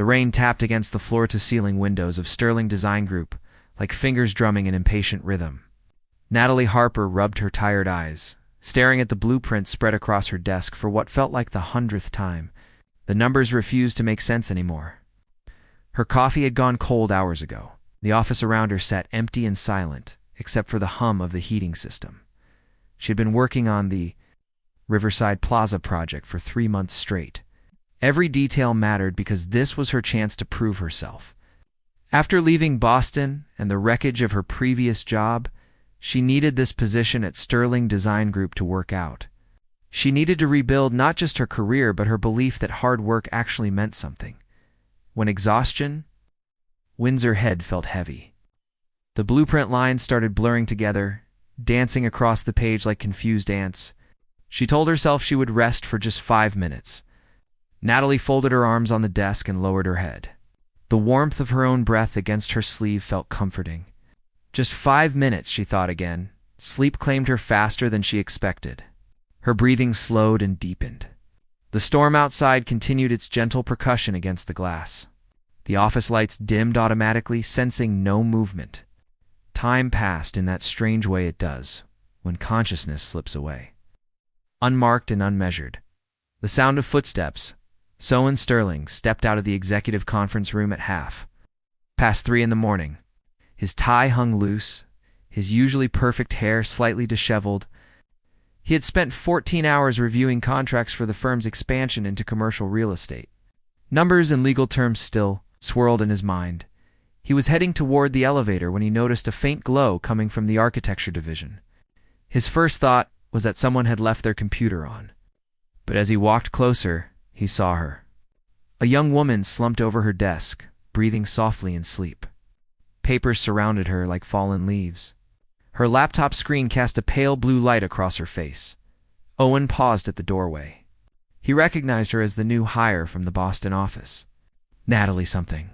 The rain tapped against the floor-to-ceiling windows of Sterling Design Group, like fingers drumming an impatient rhythm. Natalie Harper rubbed her tired eyes, staring at the blueprint spread across her desk for what felt like the 100th time. The numbers refused to make sense anymore. Her coffee had gone cold hours ago. The office around her sat empty and silent, except for the hum of the heating system. She had been working on the Riverside Plaza project for 3 months straight. Every detail mattered because this was her chance to prove herself. After leaving Boston and the wreckage of her previous job, she needed this position at Sterling Design Group to work out. She needed to rebuild not just her career but her belief that hard work actually meant something. When exhaustion wins, her head felt heavy. The blueprint lines started blurring together, dancing across the page like confused ants. She told herself she would rest for just 5 minutes. Natalie folded her arms on the desk and lowered her head. The warmth of her own breath against her sleeve felt comforting. Just 5 minutes, she thought again. Sleep claimed her faster than she expected. Her breathing slowed and deepened. The storm outside continued its gentle percussion against the glass. The office lights dimmed automatically, sensing no movement. Time passed in that strange way it does when consciousness slips away. Unmarked and unmeasured. The sound of footsteps. Owen Sterling stepped out of the executive conference room at 3:30 in the morning. His tie hung loose, his usually perfect hair slightly disheveled. He had spent 14 hours reviewing contracts for the firm's expansion into commercial real estate. Numbers and legal terms still swirled in his mind. He was heading toward the elevator when he noticed a faint glow coming from the architecture division. His first thought was that someone had left their computer on. But as he walked closer, he saw her. A young woman slumped over her desk, breathing softly in sleep. Papers surrounded her like fallen leaves. Her laptop screen cast a pale blue light across her face. Owen paused at the doorway. He recognized her as the new hire from the Boston office. Natalie something.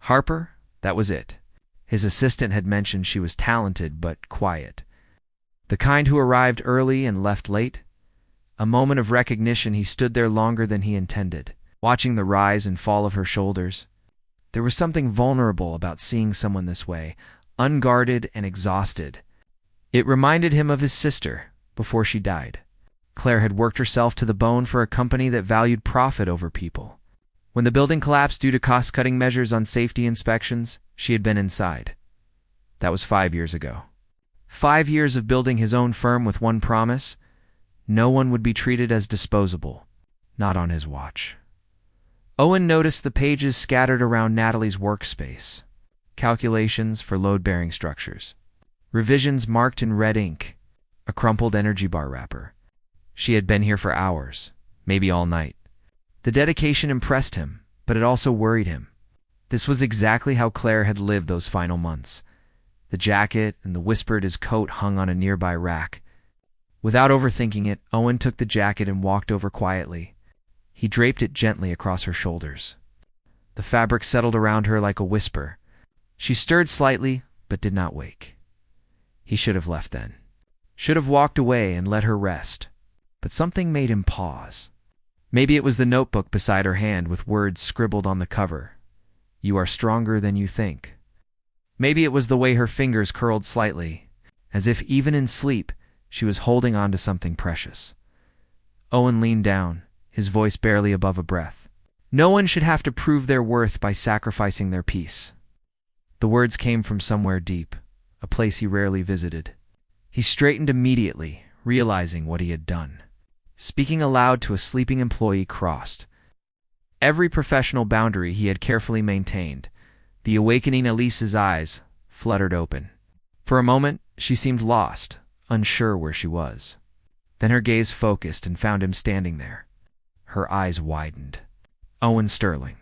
Harper? That was it. His assistant had mentioned she was talented but quiet. The kind who arrived early and left late? A moment of recognition. He stood there longer than he intended, watching the rise and fall of her shoulders. There was something vulnerable about seeing someone this way, unguarded and exhausted. It reminded him of his sister before she died. Claire had worked herself to the bone for a company that valued profit over people. When the building collapsed due to cost-cutting measures on safety inspections, she had been inside. That was 5 years ago. 5 years of building his own firm with one promise: no one would be treated as disposable, not on his watch. Owen noticed the pages scattered around Natalie's workspace. Calculations for load-bearing structures. Revisions marked in red ink. A crumpled energy bar wrapper. She had been here for hours, maybe all night. The dedication impressed him, but it also worried him. This was exactly how Claire had lived those final months. The jacket and the whispered his coat hung on a nearby rack. Without overthinking it, Owen took the jacket and walked over quietly. He draped it gently across her shoulders. The fabric settled around her like a whisper. She stirred slightly, but did not wake. He should have left then. Should have walked away and let her rest. But something made him pause. Maybe it was the notebook beside her hand with words scribbled on the cover. "You are stronger than you think." Maybe it was the way her fingers curled slightly, as if even in sleep she was holding on to something precious. Owen leaned down, his voice barely above a breath. No one should have to prove their worth by sacrificing their peace. The words came from somewhere deep, a place he rarely visited. He straightened immediately, realizing what he had done. Speaking aloud to a sleeping employee crossed every professional boundary he had carefully maintained. The awakening Elise's eyes fluttered open. For a moment, she seemed lost, unsure where she was. Then her gaze focused and found him standing there. Her eyes widened. Owen Sterling,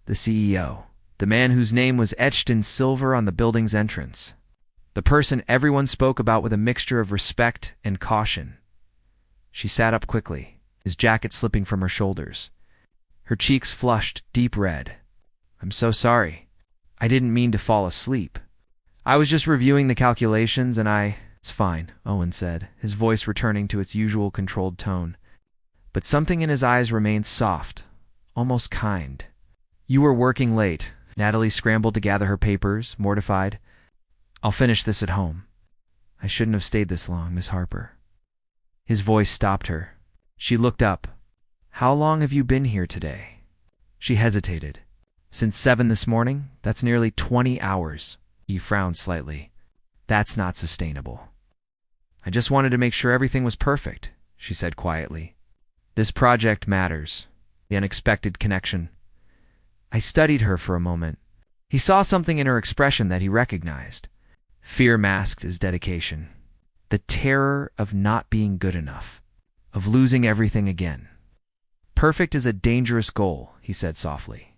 the CEO, the man whose name was etched in silver on the building's entrance. The person everyone spoke about with a mixture of respect and caution. She sat up quickly, his jacket slipping from her shoulders. Her cheeks flushed deep red. "I'm so sorry. I didn't mean to fall asleep. I was just reviewing the calculations and It's fine," Owen said, his voice returning to its usual controlled tone. But something in his eyes remained soft, almost kind. You were working late. Natalie scrambled to gather her papers, mortified. I'll finish this at home. I shouldn't have stayed this long, Miss Harper. His voice stopped her. She looked up. How long have you been here today? She hesitated. Since 7 this morning? That's nearly 20 hours. He frowned slightly. That's not sustainable. I just wanted to make sure everything was perfect, she said quietly. This project matters. The unexpected connection. I studied her for a moment. He saw something in her expression that he recognized. Fear masked his dedication. The terror of not being good enough. Of losing everything again. Perfect is a dangerous goal, he said softly.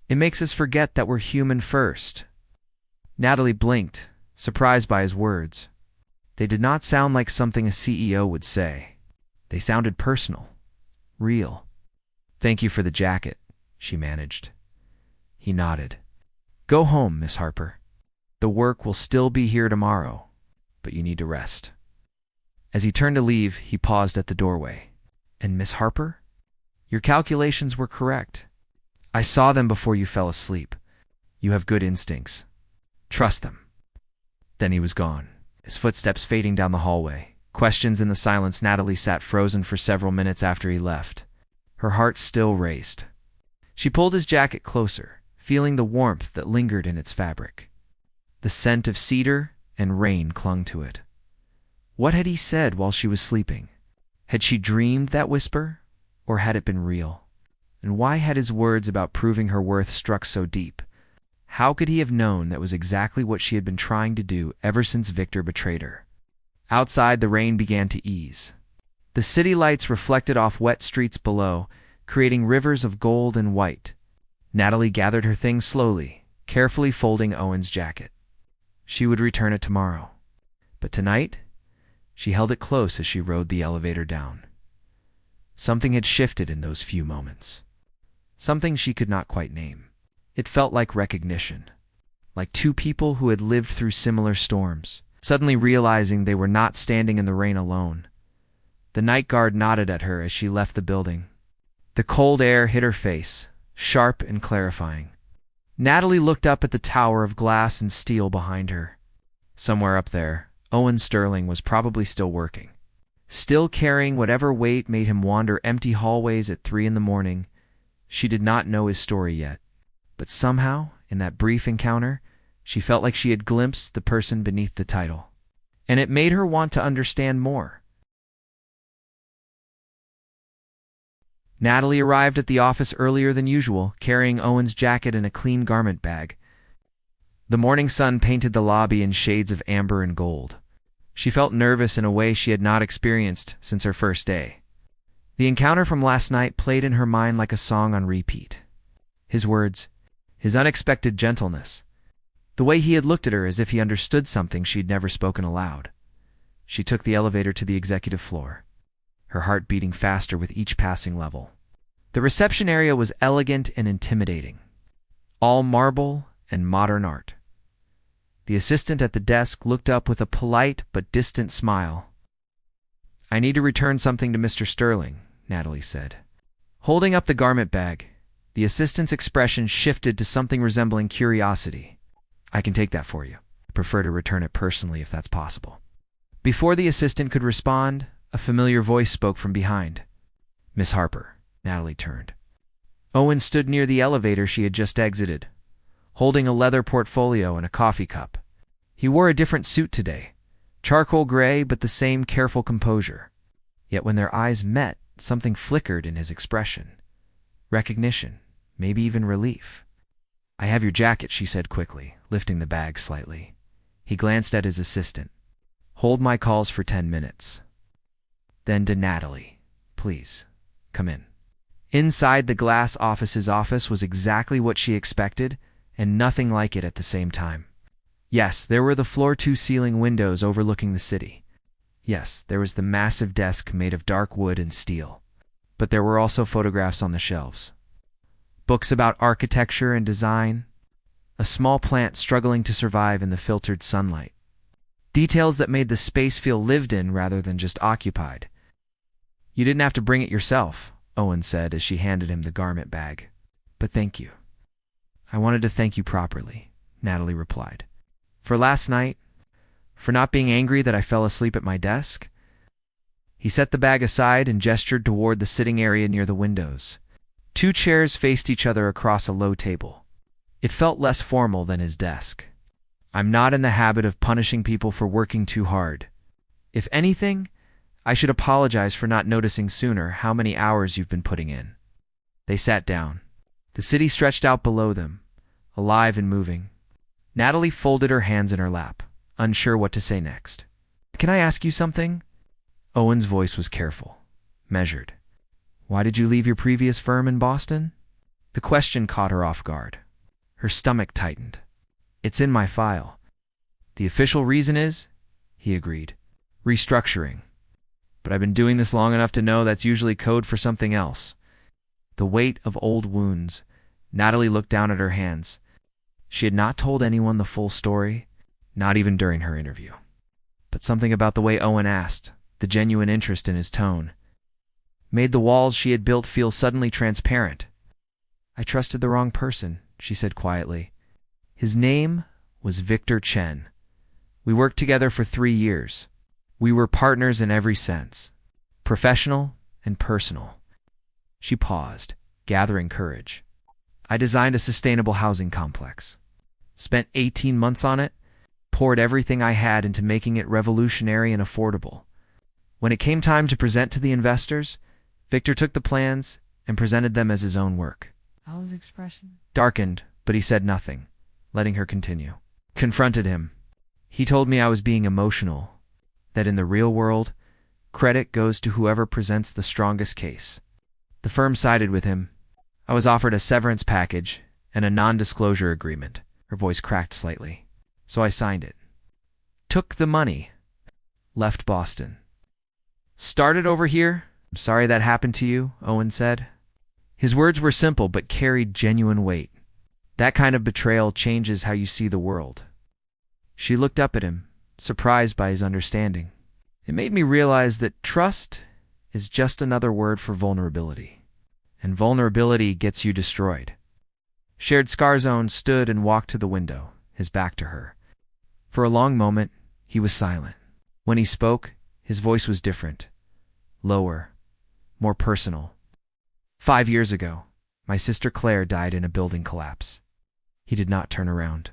It makes us forget that we're human first. Natalie blinked, surprised by his words. They did not sound like something a CEO would say. They sounded personal. Real. Thank you for the jacket, she managed. He nodded. Go home, Miss Harper. The work will still be here tomorrow, but you need to rest. As he turned to leave, he paused at the doorway. And Miss Harper? Your calculations were correct. I saw them before you fell asleep. You have good instincts. Trust them. Then he was gone, his footsteps fading down the hallway. Questions in the silence. Natalie sat frozen for several minutes after he left. Her heart still raced. She pulled his jacket closer, feeling the warmth that lingered in its fabric. The scent of cedar and rain clung to it. What had he said while she was sleeping? Had she dreamed that whisper, or had it been real? And why had his words about proving her worth struck so deep? How could he have known that was exactly what she had been trying to do ever since Victor betrayed her? Outside, the rain began to ease. The city lights reflected off wet streets below, creating rivers of gold and white. Natalie gathered her things slowly, carefully folding Owen's jacket. She would return it tomorrow. But tonight, she held it close as she rode the elevator down. Something had shifted in those few moments. Something she could not quite name. It felt like recognition. Like two people who had lived through similar storms, suddenly realizing they were not standing in the rain alone. The night guard nodded at her as she left the building. The cold air hit her face, sharp and clarifying. Natalie looked up at the tower of glass and steel behind her. Somewhere up there, Owen Sterling was probably still working. Still carrying whatever weight made him wander empty hallways at 3 in the morning. She did not know his story yet. But somehow, in that brief encounter, she felt like she had glimpsed the person beneath the title. And it made her want to understand more. Natalie arrived at the office earlier than usual, carrying Owen's jacket in a clean garment bag. The morning sun painted the lobby in shades of amber and gold. She felt nervous in a way she had not experienced since her first day. The encounter from last night played in her mind like a song on repeat. His words, his unexpected gentleness, the way he had looked at her as if he understood something she'd never spoken aloud. She took the elevator to the executive floor, her heart beating faster with each passing level. The reception area was elegant and intimidating, all marble and modern art. The assistant at the desk looked up with a polite but distant smile. I need to return something to Mr. Sterling, Natalie said. Holding up the garment bag, the assistant's expression shifted to something resembling curiosity. I can take that for you. I prefer to return it personally if that's possible. Before the assistant could respond, a familiar voice spoke from behind. Miss Harper. Natalie turned. Owen stood near the elevator she had just exited, holding a leather portfolio and a coffee cup. He wore a different suit today, charcoal gray but the same careful composure. Yet when their eyes met, something flickered in his expression. Recognition, maybe even relief. I have your jacket, she said quickly, lifting the bag slightly. He glanced at his assistant. Hold my calls for 10 minutes. Then to Natalie. Please, come in. Inside the glass office's office was exactly what she expected, and nothing like it at the same time. Yes, there were the floor-to-ceiling windows overlooking the city. Yes, there was the massive desk made of dark wood and steel. But there were also photographs on the shelves. Books about architecture and design. A small plant struggling to survive in the filtered sunlight. Details that made the space feel lived in rather than just occupied. You didn't have to bring it yourself, Owen said as she handed him the garment bag. But thank you. I wanted to thank you properly, Natalie replied. For last night, for not being angry that I fell asleep at my desk. He set the bag aside and gestured toward the sitting area near the windows. 2 chairs faced each other across a low table. It felt less formal than his desk. I'm not in the habit of punishing people for working too hard. If anything, I should apologize for not noticing sooner how many hours you've been putting in. They sat down. The city stretched out below them, alive and moving. Natalie folded her hands in her lap, unsure what to say next. Can I ask you something? Owen's voice was careful, measured. Why did you leave your previous firm in Boston? The question caught her off guard. Her stomach tightened. It's in my file. The official reason is, he agreed, restructuring. But I've been doing this long enough to know that's usually code for something else. The weight of old wounds. Natalie looked down at her hands. She had not told anyone the full story, not even during her interview. But something about the way Owen asked, the genuine interest in his tone, made the walls she had built feel suddenly transparent. I trusted the wrong person, she said quietly. His name was Victor Chen. We worked together for 3 years. We were partners in every sense, professional and personal. She paused, gathering courage. I designed a sustainable housing complex. Spent 18 months on it, poured everything I had into making it revolutionary and affordable. When it came time to present to the investors, Victor took the plans and presented them as his own work. Owen's expression Darkened, but he said nothing, letting her continue. Confronted him. He told me I was being emotional, that in the real world, credit goes to whoever presents the strongest case. The firm sided with him. I was offered a severance package and a non-disclosure agreement. Her voice cracked slightly. So I signed it. Took the money. Left Boston. Started over here. I'm sorry that happened to you, Owen said. His words were simple but carried genuine weight. That kind of betrayal changes how you see the world. She looked up at him, surprised by his understanding. It made me realize that trust is just another word for vulnerability. And vulnerability gets you destroyed. Shared Scar Zone stood and walked to the window, his back to her. For a long moment, he was silent. When he spoke, his voice was different. Lower, more personal. 5 years ago, my sister Claire died in a building collapse. He did not turn around.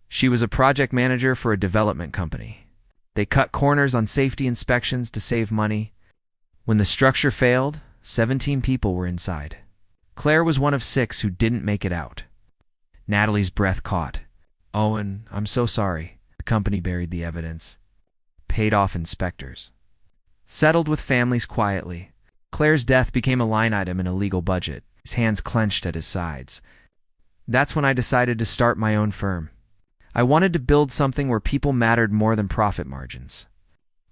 She was a project manager for a development company. They cut corners on safety inspections to save money. When the structure failed, 17 people were inside. Claire was one of 6 who didn't make it out. Natalie's breath caught. Owen, I'm so sorry. The company buried the evidence. Paid off inspectors. Settled with families quietly. Claire's death became a line item in a legal budget, his hands clenched at his sides. That's when I decided to start my own firm. I wanted to build something where people mattered more than profit margins,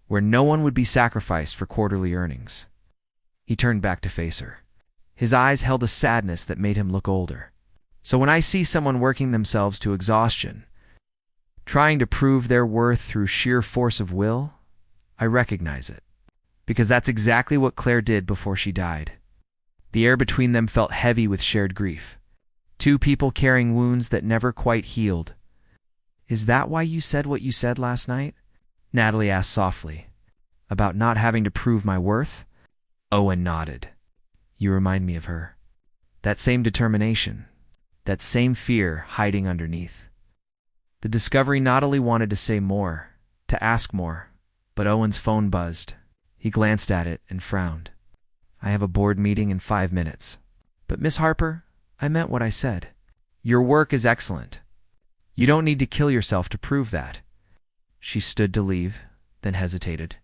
where no one would be sacrificed for quarterly earnings. He turned back to face her. His eyes held a sadness that made him look older. So when I see someone working themselves to exhaustion, trying to prove their worth through sheer force of will, I recognize it. Because that's exactly what Claire did before she died. The air between them felt heavy with shared grief. 2 people carrying wounds that never quite healed. Is that why you said what you said last night? Natalie asked softly. About not having to prove my worth? Owen nodded. You remind me of her. That same determination. That same fear hiding underneath. The discovery Natalie wanted to say more, to ask more, but Owen's phone buzzed. He glanced at it and frowned. I have a board meeting in 5 minutes. But Miss Harper, I meant what I said. Your work is excellent. You don't need to kill yourself to prove that. She stood to leave, then hesitated.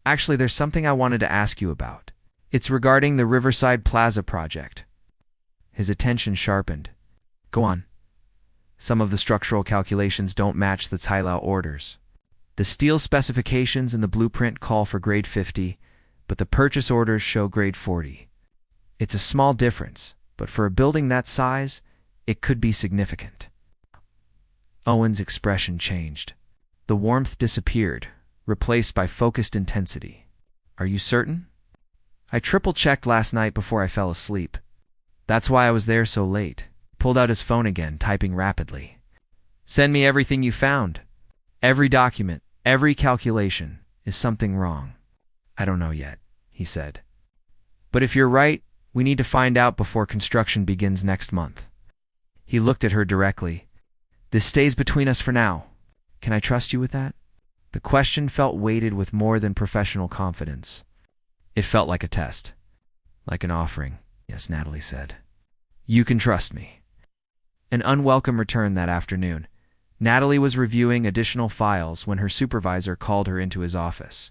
Actually, there's something I wanted to ask you about. It's regarding the Riverside Plaza project. His attention sharpened. Go on. Some of the structural calculations don't match the Tsilao orders. The steel specifications in the blueprint call for grade 50, but the purchase orders show grade 40. It's a small difference, but for a building that size, it could be significant. Owen's expression changed. The warmth disappeared, replaced by focused intensity. Are you certain? I triple-checked last night before I fell asleep. That's why I was there so late. pulled out his phone again, typing rapidly. Send me everything you found. Every document, every calculation. Is something wrong? I don't know yet, he said. But if you're right, we need to find out before construction begins next month. He looked at her directly. This stays between us for now. Can I trust you with that? The question felt weighted with more than professional confidence. It felt like a test. Like an offering, yes, Natalie said. You can trust me. An unwelcome return that afternoon. Natalie was reviewing additional files when her supervisor called her into his office.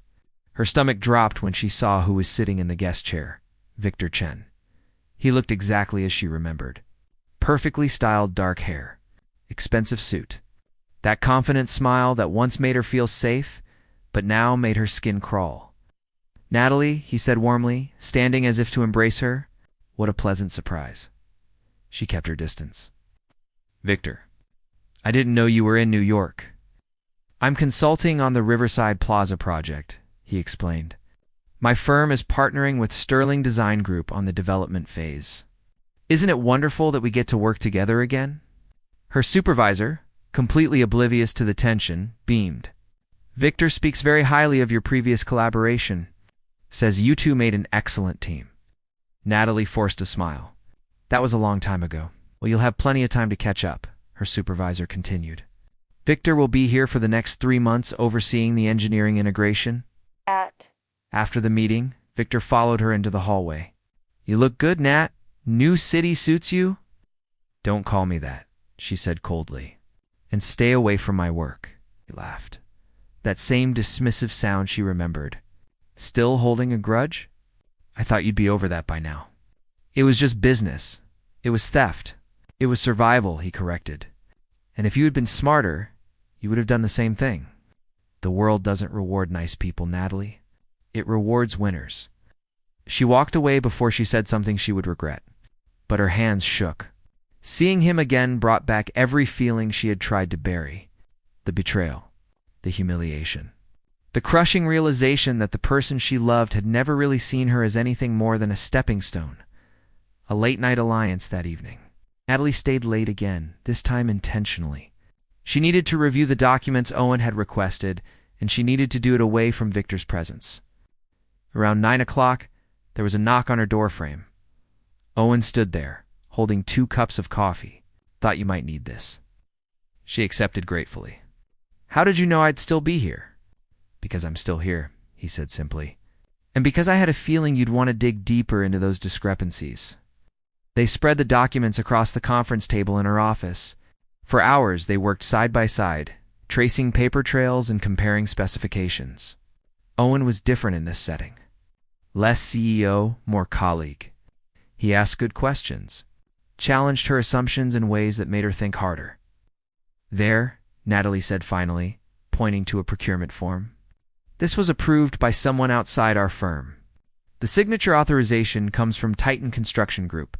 Her stomach dropped when she saw who was sitting in the guest chair, Victor Chen. He looked exactly as she remembered. Perfectly styled dark hair. Expensive suit. That confident smile that once made her feel safe, but now made her skin crawl. Natalie, he said warmly, standing as if to embrace her. What a pleasant surprise. She kept her distance. Victor, I didn't know you were in New York. I'm consulting on the Riverside Plaza project, he explained. My firm is partnering with Sterling Design Group on the development phase. Isn't it wonderful that we get to work together again? Her supervisor, completely oblivious to the tension, beamed. Victor speaks very highly of your previous collaboration. Says you two made an excellent team. Natalie forced a smile. That was a long time ago. Well, you'll have plenty of time to catch up, her supervisor continued. Victor will be here for the next 3 months overseeing the engineering integration. After the meeting, Victor followed her into the hallway. You look good, Nat. New city suits you? Don't call me that, she said coldly. And stay away from my work, he laughed. That same dismissive sound she remembered. Still holding a grudge? I thought you'd be over that by now. It was just business. It was theft. It was survival, he corrected. And if you had been smarter, you would have done the same thing. The world doesn't reward nice people, Natalie. It rewards winners. She walked away before she said something she would regret. But her hands shook. Seeing him again brought back every feeling she had tried to bury. The betrayal. The humiliation. The crushing realization that the person she loved had never really seen her as anything more than a stepping stone. A late-night alliance that evening. Natalie stayed late again, this time intentionally. She needed to review the documents Owen had requested, and she needed to do it away from Victor's presence. Around 9 o'clock, there was a knock on her doorframe. Owen stood there, holding 2 cups of coffee. Thought you might need this. She accepted gratefully. How did you know I'd still be here? Because I'm still here, he said simply. And because I had a feeling you'd want to dig deeper into those discrepancies. They spread the documents across the conference table in her office. For hours, they worked side by side, tracing paper trails and comparing specifications. Owen was different in this setting. Less CEO, more colleague. He asked good questions, challenged her assumptions in ways that made her think harder. There, Natalie said finally, pointing to a procurement form. This was approved by someone outside our firm. The signature authorization comes from Titan Construction Group.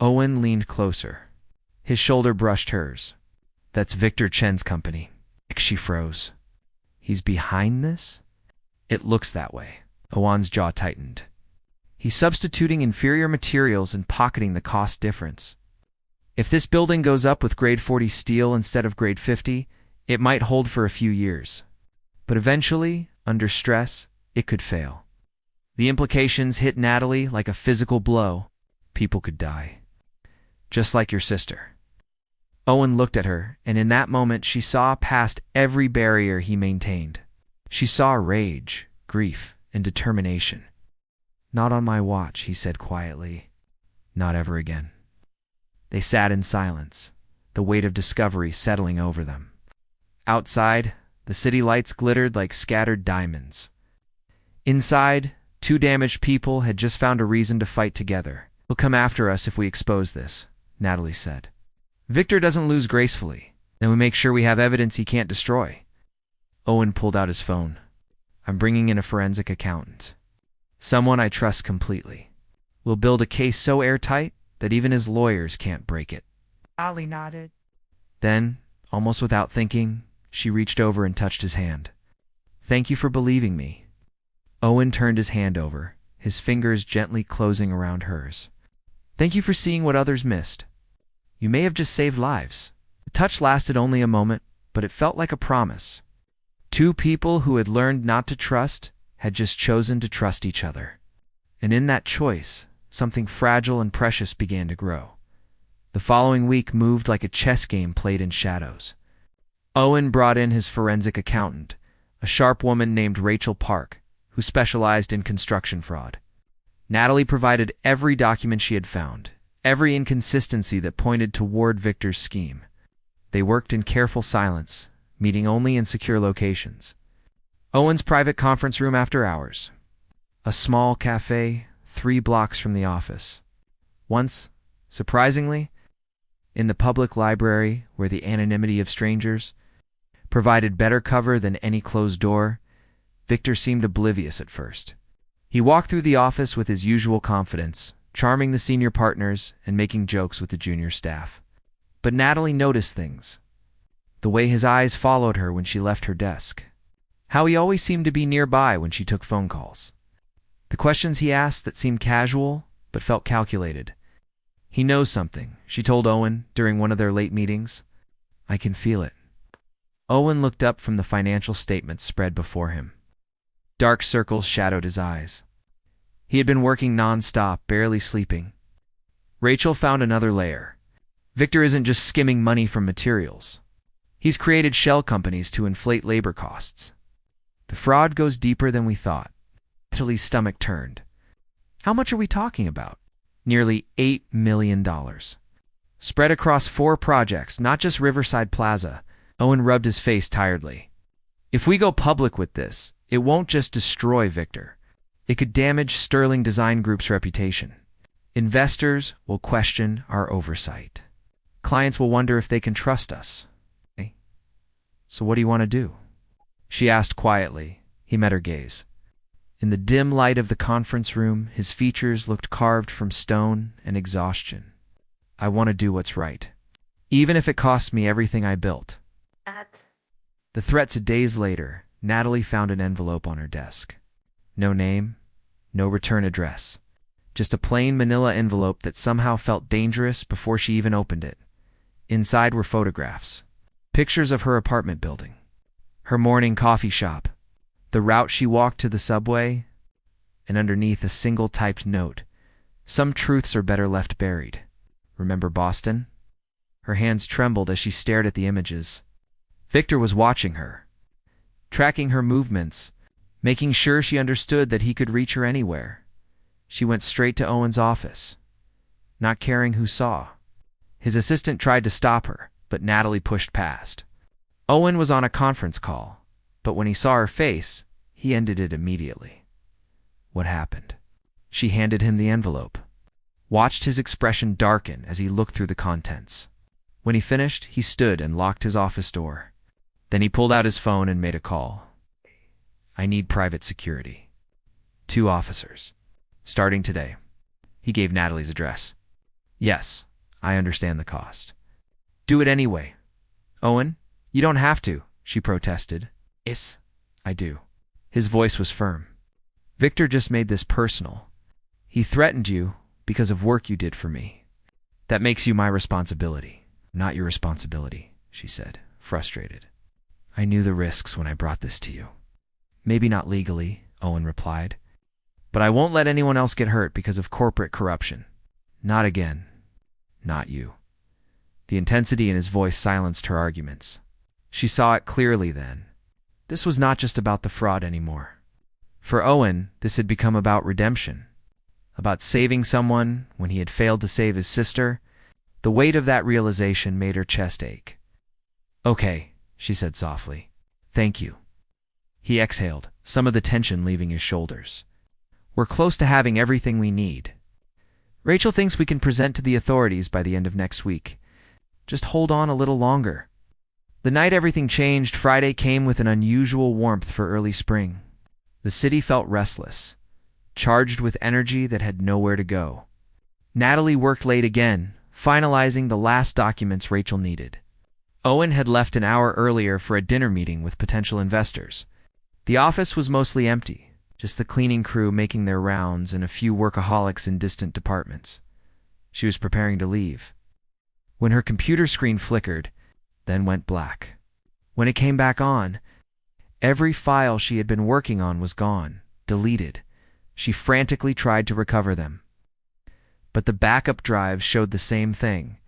Owen leaned closer. His shoulder brushed hers. That's Victor Chen's company. She froze. He's behind this? It looks that way. Owen's jaw tightened. He's substituting inferior materials and pocketing the cost difference. If this building goes up with grade 40 steel instead of grade 50, it might hold for a few years. But eventually, under stress, it could fail. The implications hit Natalie like a physical blow. People could die. Just like your sister. Owen looked at her, and in that moment she saw past every barrier he maintained. She saw rage, grief, and determination. Not on my watch, he said quietly. Not ever again. They sat in silence, the weight of discovery settling over them. Outside, the city lights glittered like scattered diamonds. Inside, 2 damaged people had just found a reason to fight together. He'll come after us if we expose this, Natalie said. Victor doesn't lose gracefully. Then we make sure we have evidence he can't destroy. Owen pulled out his phone. I'm bringing in a forensic accountant. Someone I trust completely. We'll build a case so airtight that even his lawyers can't break it. Ali nodded. Then, almost without thinking, she reached over and touched his hand. Thank you for believing me. Owen turned his hand over, his fingers gently closing around hers. "Thank you for seeing what others missed. You may have just saved lives." The touch lasted only a moment, but it felt like a promise. Two people who had learned not to trust had just chosen to trust each other. And in that choice, something fragile and precious began to grow. The following week moved like a chess game played in shadows. Owen brought in his forensic accountant, a sharp woman named Rachel Park, who specialized in construction fraud. Natalie provided every document she had found, every inconsistency that pointed toward Victor's scheme. They worked in careful silence, meeting only in secure locations. Owen's private conference room after hours. A small cafe 3 blocks from the office. Once, surprisingly, in the public library where the anonymity of strangers provided better cover than any closed door, Victor seemed oblivious at first. He walked through the office with his usual confidence, charming the senior partners and making jokes with the junior staff. But Natalie noticed things. The way his eyes followed her when she left her desk. How he always seemed to be nearby when she took phone calls. The questions he asked that seemed casual but felt calculated. "He knows something," she told Owen during one of their late meetings. "I can feel it." Owen looked up from the financial statements spread before him. Dark circles shadowed his eyes. He had been working non-stop, barely sleeping. Rachel found another layer. Victor isn't just skimming money from materials. He's created shell companies to inflate labor costs. The fraud goes deeper than we thought. Natalie's stomach turned. How much are we talking about? Nearly $8 million. Spread across 4 projects, not just Riverside Plaza. Owen rubbed his face tiredly. If we go public with this, it won't just destroy Victor. It could damage Sterling Design Group's reputation. Investors will question our oversight. Clients will wonder if they can trust us. Hey, so what do you want to do? She asked quietly. He met her gaze. In the dim light of the conference room, his features looked carved from stone and exhaustion. "I want to do what's right, even if it costs me everything I built." The threats days later, Natalie found an envelope on her desk. No name, no return address. Just a plain manila envelope that somehow felt dangerous before she even opened it. Inside were photographs. Pictures of her apartment building. Her morning coffee shop. The route she walked to the subway. And underneath a single typed note. "Some truths are better left buried. Remember Boston?" Her hands trembled as she stared at the images. Victor was watching her, tracking her movements, making sure she understood that he could reach her anywhere. She went straight to Owen's office, not caring who saw. His assistant tried to stop her, but Natalie pushed past. Owen was on a conference call, but when he saw her face, he ended it immediately. What happened? She handed him the envelope, watched his expression darken as he looked through the contents. When he finished, he stood and locked his office door. Then he pulled out his phone and made a call. "I need private security. 2 officers. Starting today." He gave Natalie's address. "Yes, I understand the cost." "Do it anyway." "Owen, you don't have to," she protested. "Yes, I do." His voice was firm. "Victor just made this personal. He threatened you because of work you did for me. That makes you my responsibility." "Not your responsibility," she said, frustrated. "I knew the risks when I brought this to you." "Maybe not legally," Owen replied. "But I won't let anyone else get hurt because of corporate corruption. Not again. Not you." The intensity in his voice silenced her arguments. She saw it clearly then. This was not just about the fraud anymore. For Owen, this had become about redemption. About saving someone when he had failed to save his sister. The weight of that realization made her chest ache. "Okay," she said softly. "Thank you." He exhaled, some of the tension leaving his shoulders. "We're close to having everything we need. Rachel thinks we can present to the authorities by the end of next week. Just hold on a little longer." The night everything changed, Friday came with an unusual warmth for early spring. The city felt restless, charged with energy that had nowhere to go. Natalie worked late again, finalizing the last documents Rachel needed. Owen had left an hour earlier for a dinner meeting with potential investors. The office was mostly empty, just the cleaning crew making their rounds and a few workaholics in distant departments. She was preparing to leave when her computer screen flickered, then went black. When it came back on, every file she had been working on was gone, deleted. She frantically tried to recover them. But the backup drives showed the same thing.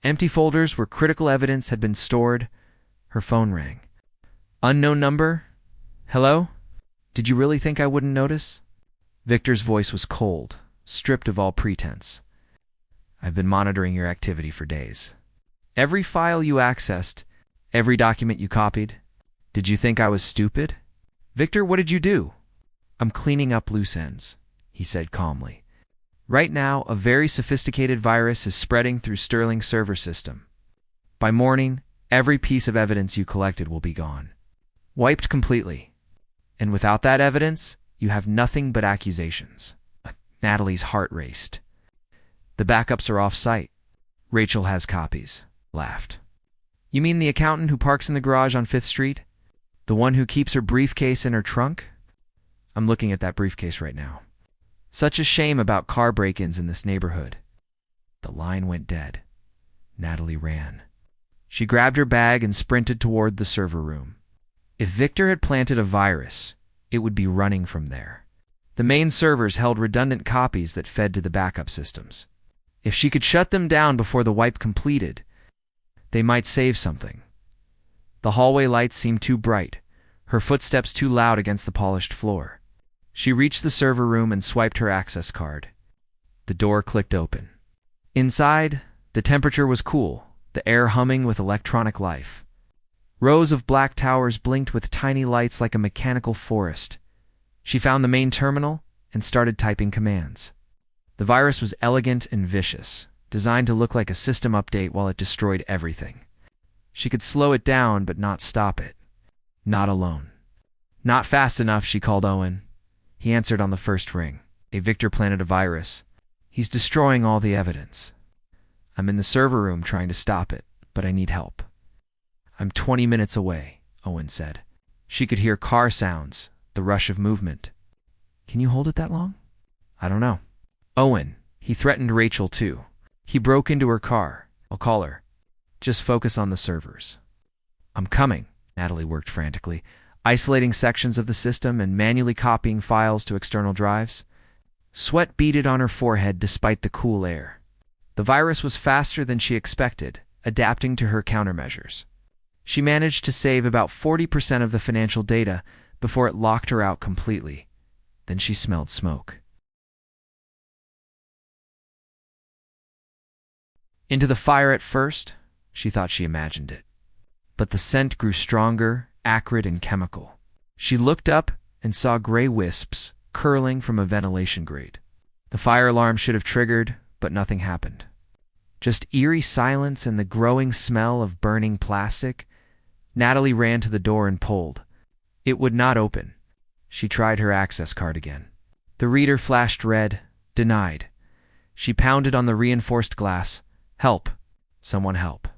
Empty folders where critical evidence had been stored. Her phone rang. Unknown number? Hello? Did you really think I wouldn't notice? Victor's voice was cold, stripped of all pretense. I've been monitoring your activity for days. Every file you accessed, every document you copied. Did you think I was stupid? Victor, what did you do? I'm cleaning up loose ends, he said calmly. Right now, a very sophisticated virus is spreading through Sterling's server system. By morning, every piece of evidence you collected will be gone. Wiped completely. And without that evidence, you have nothing but accusations. Natalie's heart raced. The backups are off-site. Rachel has copies. Laughed. You mean the accountant who parks in the garage on 5th Street? The one who keeps her briefcase in her trunk? I'm looking at that briefcase right now. Such a shame about car break-ins in this neighborhood. The line went dead. Natalie ran. She grabbed her bag and sprinted toward the server room. If Victor had planted a virus, it would be running from there. The main servers held redundant copies that fed to the backup systems. If she could shut them down before the wipe completed, they might save something. The hallway lights seemed too bright, her footsteps too loud against the polished floor. She reached the server room and swiped her access card. The door clicked open. Inside, the temperature was cool, the air humming with electronic life. Rows of black towers blinked with tiny lights like a mechanical forest. She found the main terminal and started typing commands. The virus was elegant and vicious, designed to look like a system update while it destroyed everything. She could slow it down but not stop it. Not alone. Not fast enough, she called Owen. He answered on the first ring. Victor planted a virus. He's destroying all the evidence. I'm in the server room trying to stop it, but I need help. I'm 20 minutes away, Owen said. She could hear car sounds, the rush of movement. Can you hold it that long? I don't know. Owen, he threatened Rachel too. He broke into her car. I'll call her. Just focus on the servers. I'm coming. Natalie worked frantically, isolating sections of the system and manually copying files to external drives. Sweat beaded on her forehead despite the cool air. The virus was faster than she expected, adapting to her countermeasures. She managed to save about 40% of the financial data before it locked her out completely. Then she smelled smoke. Into the fire at first, she thought she imagined it. But the scent grew stronger, acrid and chemical. She looked up and saw gray wisps curling from a ventilation grate. The fire alarm should have triggered, but nothing happened. Just eerie silence and the growing smell of burning plastic. Natalie ran to the door and pulled. It would not open. She tried her access card again. The reader flashed red, denied. She pounded on the reinforced glass. Help. Someone help.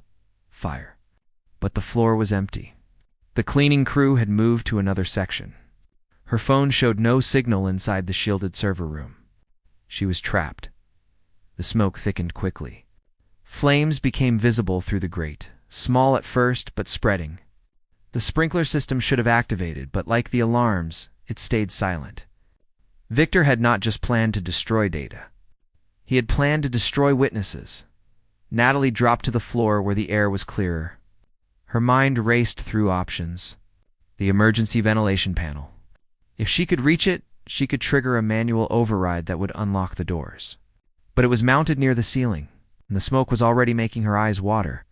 Fire. But the floor was empty. The cleaning crew had moved to another section. Her phone showed no signal inside the shielded server room. She was trapped. The smoke thickened quickly. Flames became visible through the grate, small at first but spreading. The sprinkler system should have activated, but like the alarms, it stayed silent. Victor had not just planned to destroy data. He had planned to destroy witnesses. Natalie dropped to the floor where the air was clearer. Her mind raced through options. The emergency ventilation panel. If she could reach it, she could trigger a manual override that would unlock the doors. But it was mounted near the ceiling, and the smoke was already making her eyes water.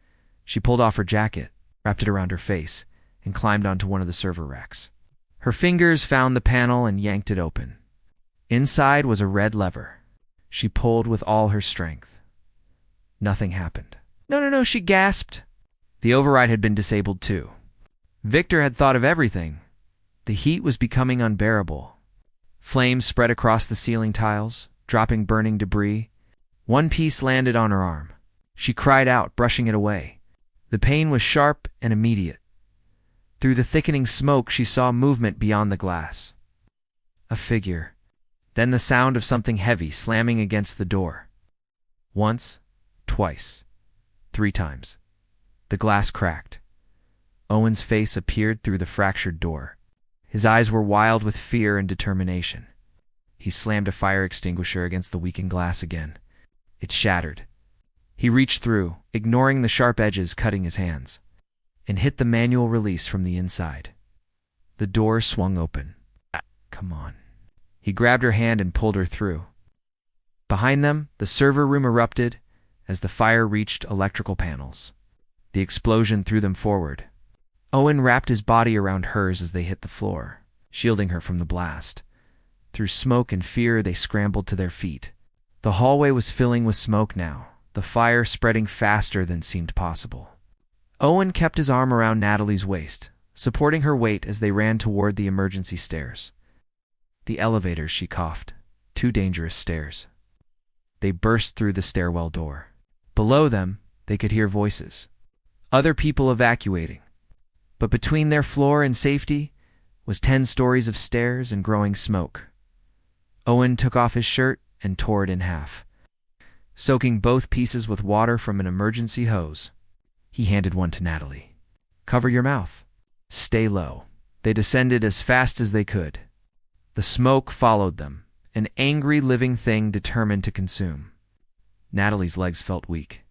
She pulled off her jacket, wrapped it around her face, and climbed onto one of the server racks. Her fingers found the panel and yanked it open. Inside was a red lever. She pulled with all her strength. Nothing happened. No, she gasped. The override had been disabled too. Victor had thought of everything. The heat was becoming unbearable. Flames spread across the ceiling tiles, dropping burning debris. One piece landed on her arm. She cried out, brushing it away. The pain was sharp and immediate. Through the thickening smoke, she saw movement beyond the glass. A figure. Then the sound of something heavy slamming against the door. Once, twice, 3 times. The glass cracked. Owen's face appeared through the fractured door. His eyes were wild with fear and determination. He slammed a fire extinguisher against the weakened glass again. It shattered. He reached through, ignoring the sharp edges cutting his hands, and hit the manual release from the inside. The door swung open. Come on. He grabbed her hand and pulled her through. Behind them, the server room erupted as the fire reached electrical panels. The explosion threw them forward. Owen wrapped his body around hers as they hit the floor, shielding her from the blast. Through smoke and fear, they scrambled to their feet. The hallway was filling with smoke now, the fire spreading faster than seemed possible. Owen kept his arm around Natalie's waist, supporting her weight as they ran toward the emergency stairs. The elevators, she coughed. 2 dangerous stairs. They burst through the stairwell door. Below them, they could hear voices. Other people evacuating. But between their floor and safety was 10 stories of stairs and growing smoke. Owen took off his shirt and tore it in half, soaking both pieces with water from an emergency hose. He handed one to Natalie. Cover your mouth. Stay low. They descended as fast as they could. The smoke followed them, an angry living thing determined to consume. Natalie's legs felt weak.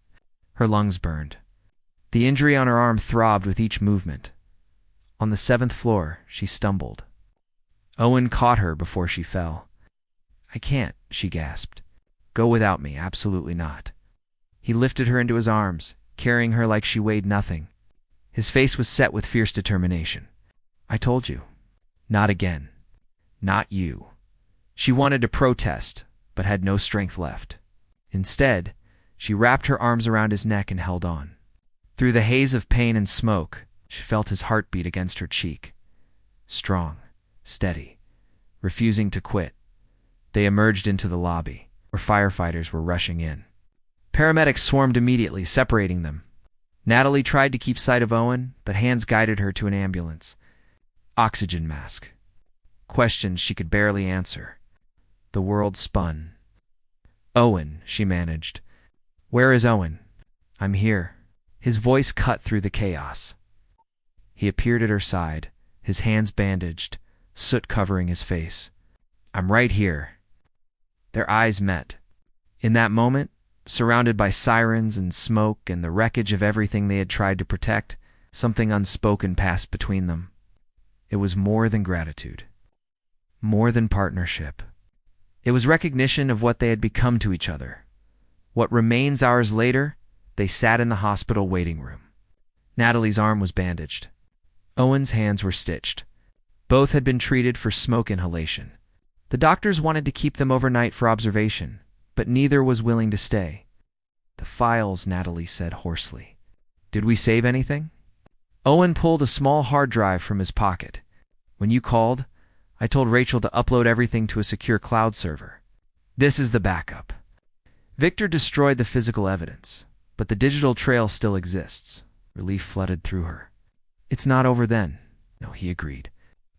Her lungs burned. The injury on her arm throbbed with each movement. On the 7th floor, she stumbled. Owen caught her before she fell. I can't, she gasped. Go without me, absolutely not. He lifted her into his arms, carrying her like she weighed nothing. His face was set with fierce determination. I told you. Not again. Not you. She wanted to protest, but had no strength left. Instead, she wrapped her arms around his neck and held on. Through the haze of pain and smoke, she felt his heartbeat against her cheek. Strong, steady, refusing to quit. They emerged into the lobby, where firefighters were rushing in. Paramedics swarmed immediately, separating them. Natalie tried to keep sight of Owen, but hands guided her to an ambulance. Oxygen mask. Questions she could barely answer. The world spun. Owen, she managed. Where is Owen? I'm here. His voice cut through the chaos. He appeared at her side, his hands bandaged, soot covering his face. I'm right here. Their eyes met. In that moment, surrounded by sirens and smoke and the wreckage of everything they had tried to protect, something unspoken passed between them. It was more than gratitude. More than partnership. It was recognition of what they had become to each other. What remains hours later, they sat in the hospital waiting room. Natalie's arm was bandaged. Owen's hands were stitched. Both had been treated for smoke inhalation. The doctors wanted to keep them overnight for observation, but neither was willing to stay. The files, Natalie said hoarsely. Did we save anything? Owen pulled a small hard drive from his pocket. When you called, I told Rachel to upload everything to a secure cloud server. This is the backup. Victor destroyed the physical evidence, but the digital trail still exists. Relief flooded through her. It's not over then. No, he agreed.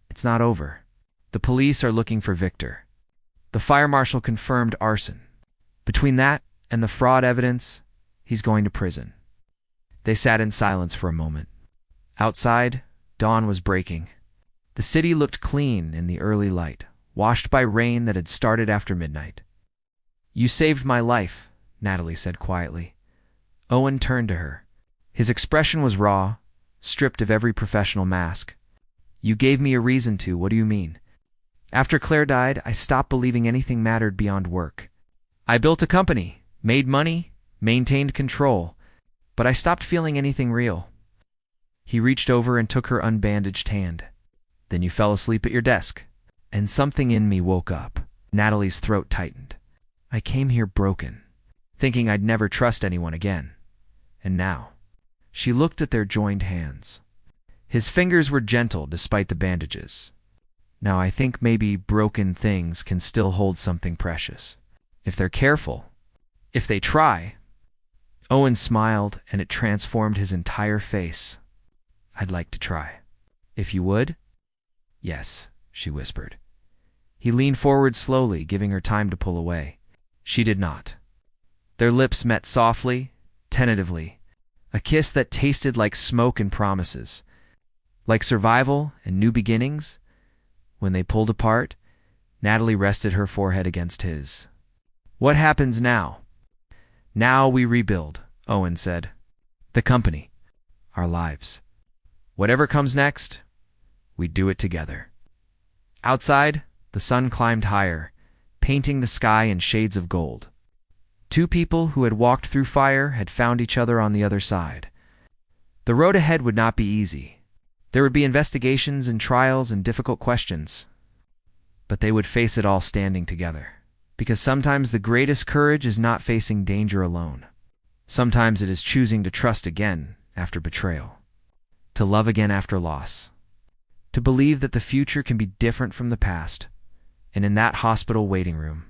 It's not over. The police are looking for Victor. The fire marshal confirmed arson. Between that and the fraud evidence, he's going to prison. They sat in silence for a moment. Outside, dawn was breaking. The city looked clean in the early light, washed by rain that had started after midnight. You saved my life, Natalie said quietly. Owen turned to her. His expression was raw, stripped of every professional mask. You gave me a reason to. What do you mean? After Claire died, I stopped believing anything mattered beyond work. I built a company, made money, maintained control, but I stopped feeling anything real. He reached over and took her unbandaged hand. Then you fell asleep at your desk, and something in me woke up. Natalie's throat tightened. I came here broken, thinking I'd never trust anyone again. And now, she looked at their joined hands. His fingers were gentle despite the bandages. Now I think maybe broken things can still hold something precious. If they're careful. If they try. Owen smiled, and it transformed his entire face. I'd like to try. If you would? Yes, she whispered. He leaned forward slowly, giving her time to pull away. She did not. Their lips met softly, tentatively, a kiss that tasted like smoke and promises, like survival and new beginnings. When they pulled apart, Natalie rested her forehead against his. "What happens now?" "Now we rebuild," Owen said. "The company. Our lives. Whatever comes next, we do it together." Outside, the sun climbed higher, painting the sky in shades of gold. Two people who had walked through fire had found each other on the other side. The road ahead would not be easy. There would be investigations and trials and difficult questions. But they would face it all standing together. Because sometimes the greatest courage is not facing danger alone. Sometimes it is choosing to trust again after betrayal. To love again after loss. To believe that the future can be different from the past. And in that hospital waiting room,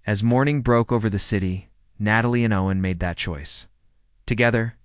as morning broke over the city, Natalie and Owen made that choice. Together,